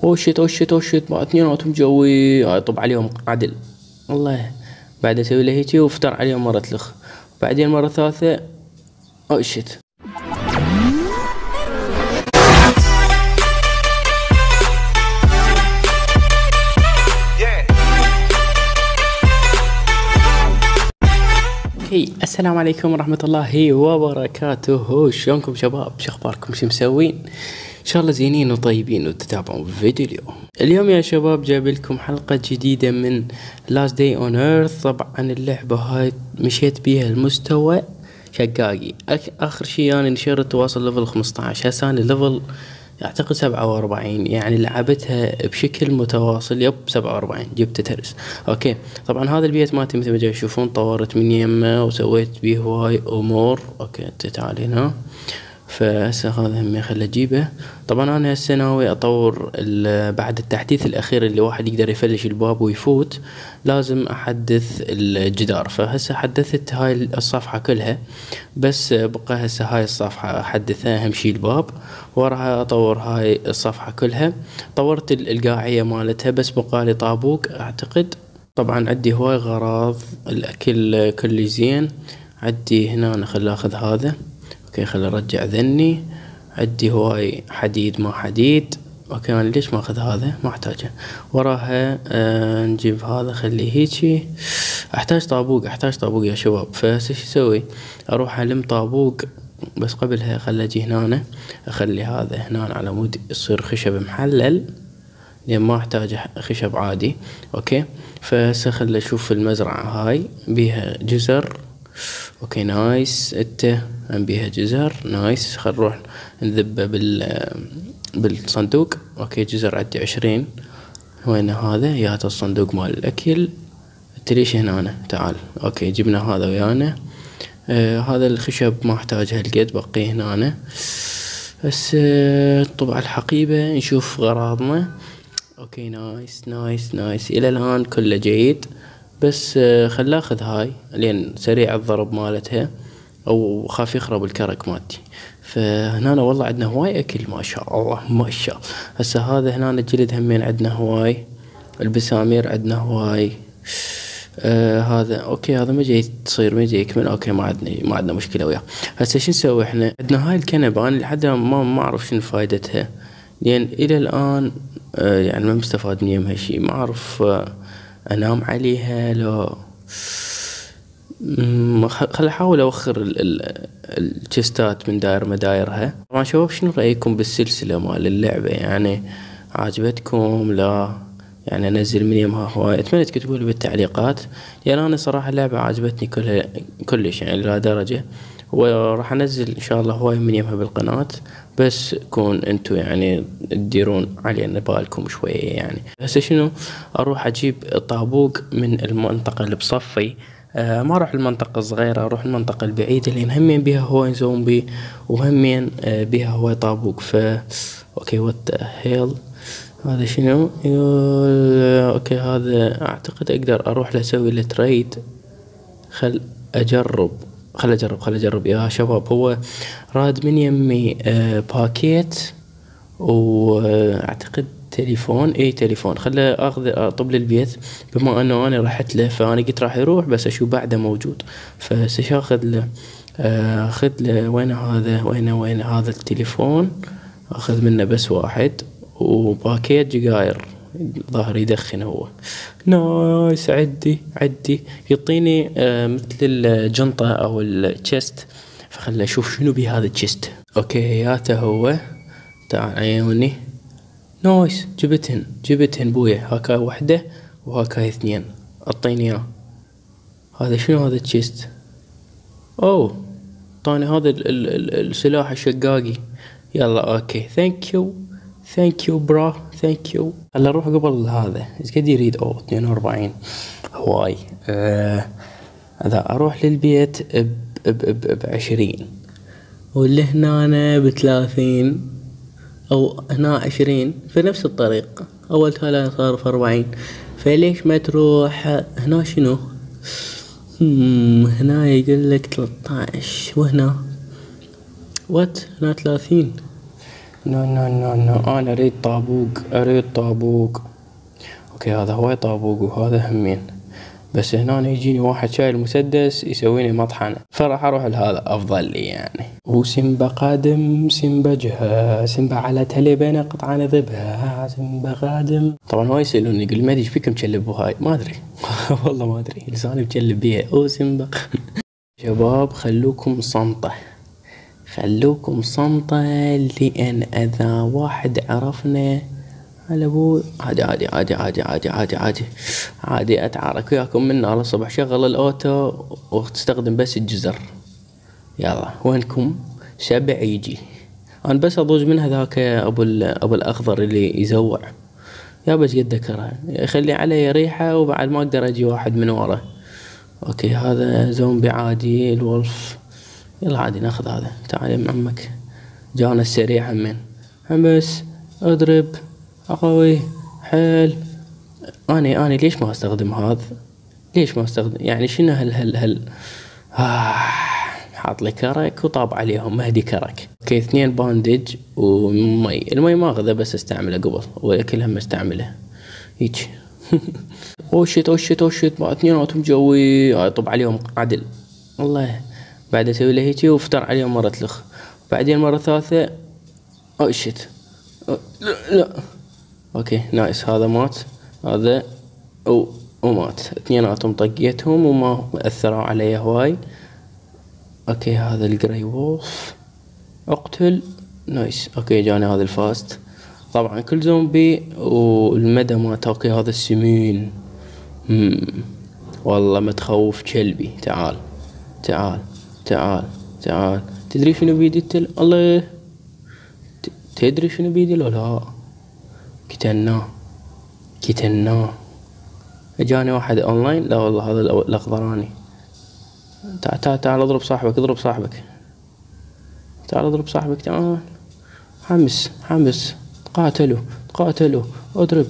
اوشت اوشت اوشت مع اثنيناتهم جوي طب عليهم عدل والله. بعد اسوي له هيجي وافتر عليهم مرة لخ، بعدين مرة ثالثة اوشت. السلام عليكم ورحمة الله وبركاته. شلونكم شباب؟ شخباركم؟ شو مسوين؟ ان شاء الله زينين وطيبين وتتابعون فيديو اليوم يا شباب. جايب لكم حلقة جديدة من Last Day on Earth. طبعا اللعبة هاي مشيت بيها المستوى شقاقي. اخر شي انا نشرت واصل ليفل 15، هسه انا ليفل اعتقد 47، يعني لعبتها بشكل متواصل. يب 47 جبت ترس. اوكي طبعا هذا البيت مالتي مثل ما تشوفون طورت من يمه وسويت بيه هواي امور. اوكي تعال هنا. فهسه هذا همي خل اجيبه. طبعا انا هسه ناوي اطور بعد التحديث الاخير اللي واحد يقدر يفلش الباب ويفوت لازم احدث الجدار. فهسه حدثت هاي الصفحة كلها، بس بقى هسه هاي الصفحة احدثها اهم شي الباب، وراح اطور هاي الصفحة كلها. طورت القاعية مالتها بس بقالي طابوق اعتقد. طبعا عندي هواي غراض، الاكل كل زين. عندي هنا أنا خل اخذ هذا. اوكي خل ارجع ذني. عندي هواي حديد ما حديد. اوكي انا ليش ما اخذ هذا؟ ما احتاجه. وراها نجيب هذا خليه هيجي. احتاج طابوق يا شباب. فهسه شو اسوي؟ اروح الم طابوق، بس قبلها خل اجي هنا اخلي هذا هنا على مود يصير خشب محلل لان ما احتاج خشب عادي. اوكي فهسه خل اشوف المزرعة هاي بيها جزر. اوكي نايس. بيها جزر نايس. خل نروح نذبه بالصندوق. اوكي جزر عندي 20. وين هذا؟ يا هذا الصندوق مال الاكل. انت ليش هنا أنا؟ تعال. اوكي جبنا هذا ويانا. هذا الخشب ما احتاج هالقد بقيه هنا. بس طبعا الحقيبة نشوف غراضنا. اوكي نايس نايس نايس الى الان كله جيد. بس خل اخذ هاي لين سريع الضرب مالتها او خاف يخرب الكرك مالتي. فهنا والله عندنا هواي اكل ما شاء الله ما شاء الله. هسه هذا هنا الجلد همين عندنا هواي. البسامير عندنا هواي. هذا اوكي هذا ما جاي تصير ما جاي يكمل. اوكي ما عندنا مشكله وياه. هسه شو نسوي احنا؟ عندنا هاي الكنبه انا لحد ما اعرف شنو فايدتها، لان الى الان يعني ما مستفاد من يمها شي. ما اعرف انام عليها لو خل احاول اوخر الجستات من داير مدايرها. طبعا شباب شنو رايكم بالسلسله مال اللعبه؟ يعني عجبتكم؟ لا يعني انزل من يمها هواي؟ اتمنى تكتبوا لي بالتعليقات، لان انا صراحه اللعبه عجبتني كلش يعني لا درجه. وراح انزل ان شاء الله هواي من يمها بالقناه، بس كون انتو يعني تديرون علينا بالكم شويه. يعني هسه شنو؟ اروح اجيب طابوق من المنطقه اللي بصفي. ما اروح المنطقة الصغيرة، اروح المنطقة البعيدة لان همين بيها هواي زومبي وهمين بيها هواي طابوق. اوكي وات هيل هذا شنو؟ اوكي هذا اعتقد اقدر اروح لاسوي له تريد. خل اجرب يا شباب. هو راد من يمي باكيت واعتقد تليفون. تليفون. خله اخذ اطب للبيت بما انه انا رحت له، فانا قلت راح يروح بس اشوف بعده موجود. فسش اخذ له اخذ له وين هذا وين هذا التليفون. اخذ منه بس واحد وباكيت جقاير ظاهر يدخن هو. نايس. عدي يعطيني مثل الجنطة او التشست. فخلي اشوف شنو بيه هذا التشست. اوكي هياته هو. تعال عيوني. نايس. جبتهن بويا. هاكاي وحدة وهاكاي اثنين. اعطيني اياه. هذا شنو هذا التشيست؟ اوه طاني هذا السلاح الشقاقي. يلا اوكي ثانك يو برا ثانك يو. هلا اروح قبل هذا ايش قد يريد؟ 42 هواي. هذا اروح للبيت ب20 واللي هنا أنا ب30 او هنا 20. في نفس الطريق اول تالا صار في 40. فليش ما تروح هنا؟ شنو هنا يقول لك 13 وهنا وات هنا 30. نو نو نو نو، انا اريد طابوق، اريد طابوق. اوكي هذا هواي طابوق وهذا همين، بس هنا يجيني واحد شايل مسدس يسويني مطحنة، فراح اروح لهذا افضل لي يعني. وسيمبا قادم، سيمبا جه، سيمبا على تلي بين قطعة نذبها، سيمبا قادم. طبعا هواي يسألوني يقول مهدي ايش بيكم تشلبوا هاي؟ ما ادري والله ما ادري، لساني متشلب بيها. او سيمبا شباب خلوكم صمتة، خلوكم صمتة، لأن إذا واحد عرفنا على ابوي عادي عادي عادي عادي عادي عادي عادي عادي اتعارك وياكم من نار الصبح. شغل الاوتو وتستخدم بس الجزر. يلا وينكم؟ سبع يجي. انا بس اضوج من هذاك ابو الاخضر اللي يزوع، يا بس قد ذكرها يخلي علي ريحة وبعد ما اقدر اجي واحد من ورا. اوكي هذا زومبي عادي الولف. يلا عادي ناخذ هذا. تعال يا عمك، جانا السريع همين. بس اضرب اقوي حيل. اني ليش ما استخدم هذا؟ ليش ما استخدم يعني شنو هل حاط لي كرك وطاب عليهم مهدي كرك. اوكي 2 باندج ومي. المي ما اخذه بس استعمله قبل، والاكل هم استعمله هيك. اوشت اوشت اوشت مع اثنيناتهم جوي، طب عليهم عدل والله. بعد اسوي له هيك وفتر عليهم مرة لخ، بعدين مرة ثالثة اوشت. لا لا. اوكي نايس، هذا مات، هذا ومات اثنيناتهم، طقيتهم وما اثروا علي هواي. اوكي هذا الجراي وولف اقتل. نايس. اوكي جاني هذا الفاست. طبعا كل زومبي والمدى مالته. اوكي هذا السمين. والله ما تخوف كلبي. تعال تعال تعال تعال. تدري شنو بيدي الله تدري شنو بيدي لو لا؟ كتناه. جاني واحد اونلاين. لا والله هذا الاخضراني. تعال اضرب صاحبك، اضرب صاحبك، تعال اضرب صاحبك، تعال. حمس قاتلوا اضرب.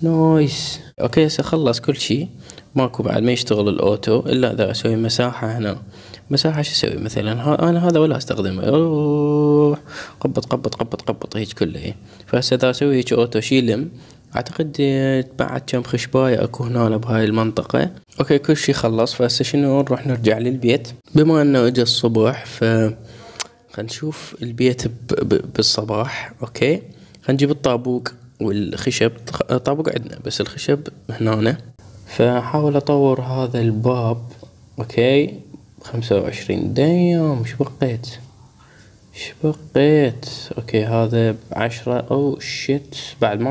نايس. اوكي هسه خلص كل شي، ماكو بعد ما يشتغل الاوتو الا اذا اسوي مساحة هنا. مساحة شو اسوي مثلا؟ انا هذا ولا استخدمه. قبط هيك كله هي. فهسه اذا اسوي هيك اوتو شيلم، اعتقد بعد كم خشباية اكو هنا بهاي المنطقة. اوكي كل شي خلص. فهسه شنو نروح نرجع للبيت بما انه اجا الصبح. خلينا نشوف البيت بالصباح. اوكي خلينا نجيب الطابوق والخشب. طابوق عندنا بس الخشب هنا. فحاول اطور هذا الباب. اوكي 25 دايم. شبقيت. اوكي هذا ب10. او شيت بعد ما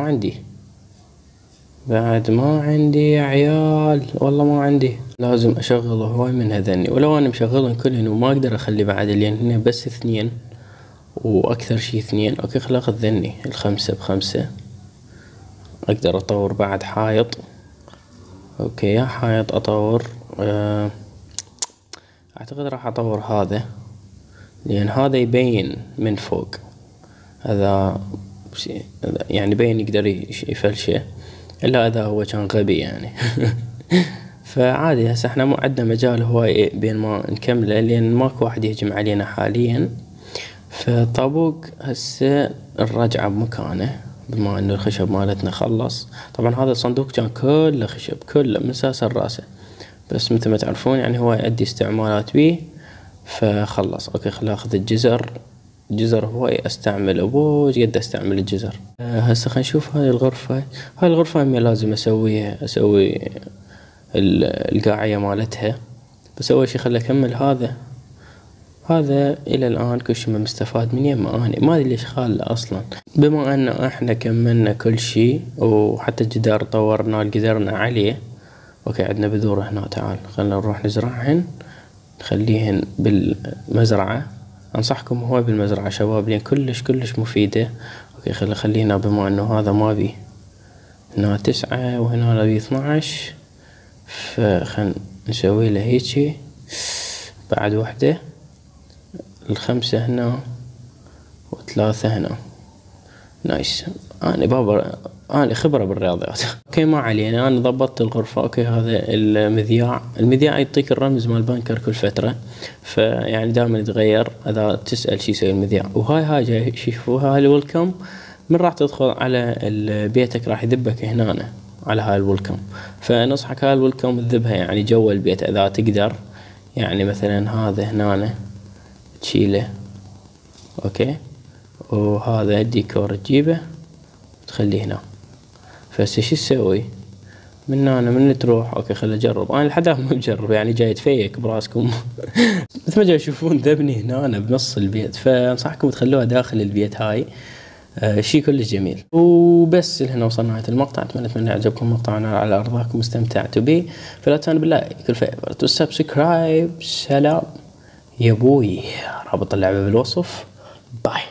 عندي يا عيال، والله ما عندي. لازم اشغل هواي من هذني، ولو انا مشغلهم كلهن وما اقدر اخلي بعد لان هنا بس 2 واكثر شي 2. اوكي خل اخذ ذني 5 ب5. اقدر اطور بعد حائط. اوكي يا حائط اطور. اعتقد راح اطور هذا لان هذا يبين من فوق. هذا يعني يبين يقدر يفلشه الا اذا هو كان غبي يعني. فعادي هسه احنا مو عندنا مجال هواي بين ما نكمله لان ماكو واحد يهجم علينا حاليا. فطابوق هسه الرجعة بمكانه بما انه الخشب مالتنا خلص. طبعا هذا الصندوق كان كله خشب كله من ساسه لراسه، بس مثل ما تعرفون يعني هو يؤدي استعمالات بيه فخلص. اوكي خل اخذ الجزر هواي استعمل ابوج قد استعمل الجزر. هسه خلينا نشوف هاي الغرفة. هاي الغرفة همي لازم اسوي القاعية مالتها. بس اول شي خل اكمل هذا الى الان كل شي ما مستفاد من يمه. اني ما ادري ليش خاله اصلا. بما ان احنا كملنا كل شي وحتى الجدار طورنا قدرنا عليه. اوكي عندنا بذور هنا. تعال خلنا نروح نزرعهن، نخليهن بالمزرعة. انصحكم هواي بالمزرعة شباب لان كلش مفيدة. اوكي خلينا بما انه هذا ما بي هنا 9 وهنا بي 12. فخل نسوي له هيجي بعد وحدة. 5 هنا و3 هنا. نايس. انا بابا، انا خبرة بالرياضيات. اوكي ما علينا، انا ضبطت الغرفة. اوكي هذا المذياع يعطيك الرمز مال بنكر كل فترة، فيعني دائما يتغير اذا تسأل شي يسوي المذياع. وهاي جاي شوفوها، هاي الويلكم. من راح تدخل على بيتك راح يذبك هنا على هاي الويلكم، فنصحك هاي الويلكم تذبها يعني جوا البيت اذا تقدر. يعني مثلا هذا هنا تشيله، اوكي، وهذا الديكور تجيبه تخليه هنا. فهسه شو تسوي من هنا؟ من تروح اوكي خليني اجرب. انا لحد الان ما بجرب، يعني جاي اتفيك براسكم. مثل ما جاي تشوفون ذبني هنا بنص البيت، فانصحكم تخلوها داخل البيت. هاي شيء كلش جميل. وبس لهنا وصلنا نهاية المقطع. اتمنى يعجبكم مقطعنا على ارضاكم واستمتعتوا به، فلا تنسوا باللايك والفيفورت والسبسكرايب. سلام يا ابوي، رابط اللعبة بالوصف. باي.